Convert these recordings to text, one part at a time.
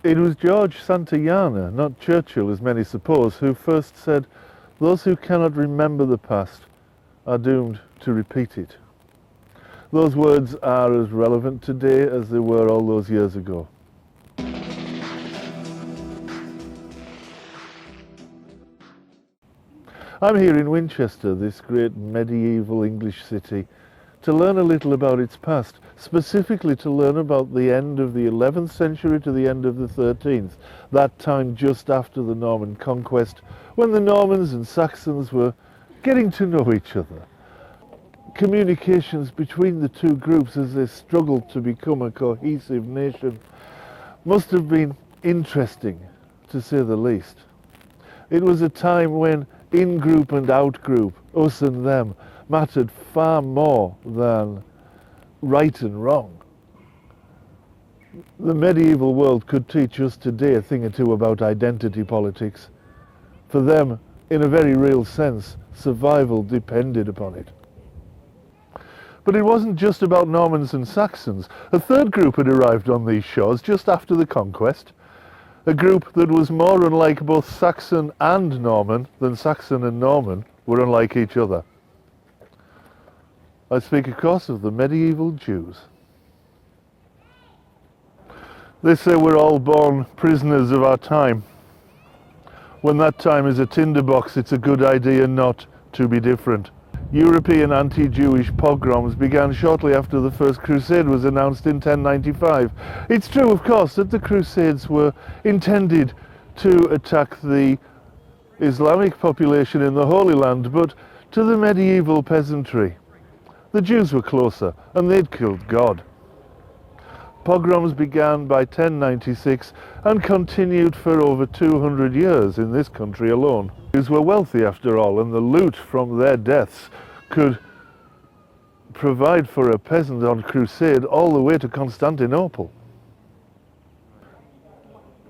It was George Santayana, not Churchill as many suppose, who first said, "Those who cannot remember the past are doomed to repeat it." Those words are as relevant today as they were all those years ago. I'm here in Winchester, this great medieval English city, to learn a little about its past, specifically to learn about the end of the 11th century to the end of the 13th, that time just after the Norman conquest, when the Normans and Saxons were getting to know each other. Communications between the two groups as they struggled to become a cohesive nation must have been interesting, to say the least. It was a time when in-group and out-group, us and them, mattered far more than right and wrong. The medieval world could teach us today a thing or two about identity politics. For them, in a very real sense, survival depended upon it. But it wasn't just about Normans and Saxons. A third group had arrived on these shores just after the conquest. A group that was more unlike both Saxon and Norman than Saxon and Norman were unlike each other. I speak, of course, of the medieval Jews. They say we're all born prisoners of our time. When that time is a tinderbox, it's a good idea not to be different. European anti-Jewish pogroms began shortly after the First Crusade was announced in 1095. It's true, of course, that the Crusades were intended to attack the Islamic population in the Holy Land, but to the medieval peasantry, the Jews were closer, and they'd killed God. Pogroms began by 1096 and continued for over 200 years in this country alone. Jews were wealthy after all, and the loot from their deaths could provide for a peasant on crusade all the way to Constantinople.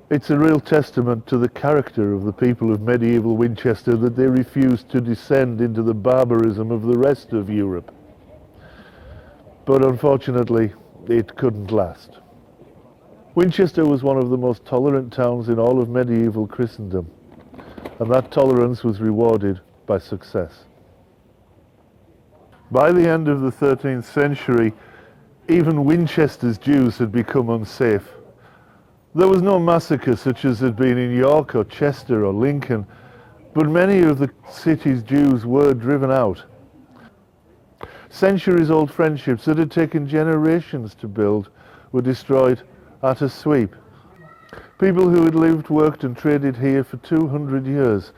It's a real testament to the character of the people of medieval Winchester that they refused to descend into the barbarism of the rest of Europe. But unfortunately, it couldn't last. Winchester was one of the most tolerant towns in all of medieval Christendom, and that tolerance was rewarded by success. By the end of the 13th century, even Winchester's Jews had become unsafe. There was no massacre such as had been in York or Chester or Lincoln, but many of the city's Jews were driven out. Centuries-old friendships that had taken generations to build were destroyed at a sweep. People who had lived, worked and traded here for 200 years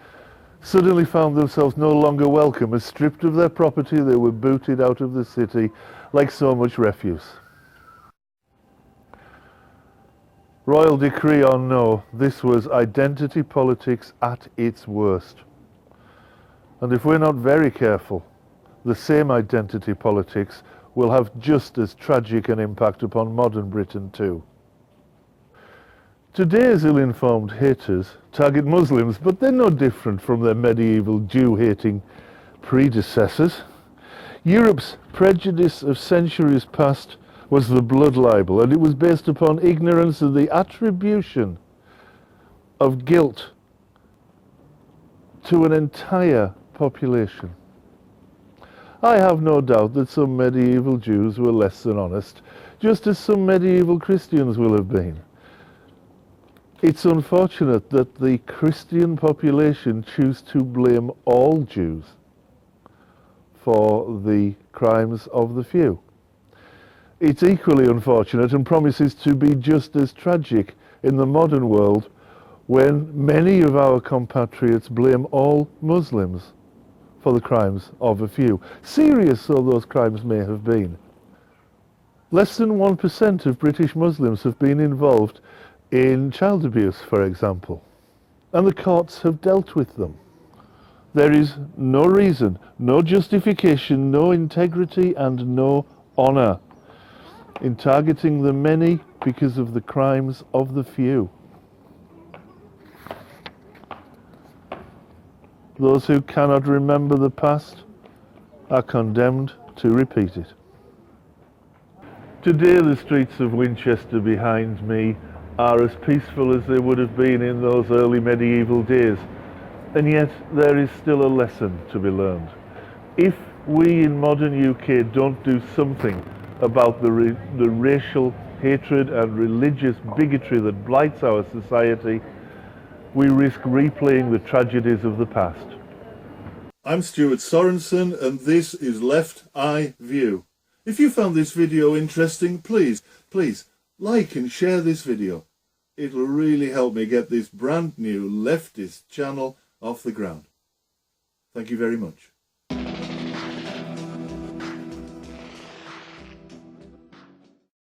suddenly found themselves no longer welcome. As stripped of their property, they were booted out of the city like so much refuse. Royal decree or no, this was identity politics at its worst. And if we're not very careful, the same identity politics will have just as tragic an impact upon modern Britain too. Today's ill-informed haters target Muslims, but they're no different from their medieval Jew-hating predecessors. Europe's prejudice of centuries past was the blood libel, and it was based upon ignorance of the attribution of guilt to an entire population. I have no doubt that some medieval Jews were less than honest, just as some medieval Christians will have been. It's unfortunate that the Christian population choose to blame all Jews for the crimes of the few. It's equally unfortunate and promises to be just as tragic in the modern world when many of our compatriots blame all Muslims for the crimes of a few, serious though those crimes may have been. Less than 1% of British Muslims have been involved in child abuse, for example, and the courts have dealt with them. There is no reason, no justification, no integrity and no honour in targeting the many because of the crimes of the few. Those who cannot remember the past are condemned to repeat it. Today the streets of Winchester behind me are as peaceful as they would have been in those early medieval days. And yet there is still a lesson to be learned. If we in modern UK don't do something about the racial hatred and religious bigotry that blights our society, we risk replaying the tragedies of the past. I'm Stuart Sorensen and this is Left Eye View. If you found this video interesting, please like and share this video. It'll really help me get this brand new leftist channel off the ground. Thank you very much.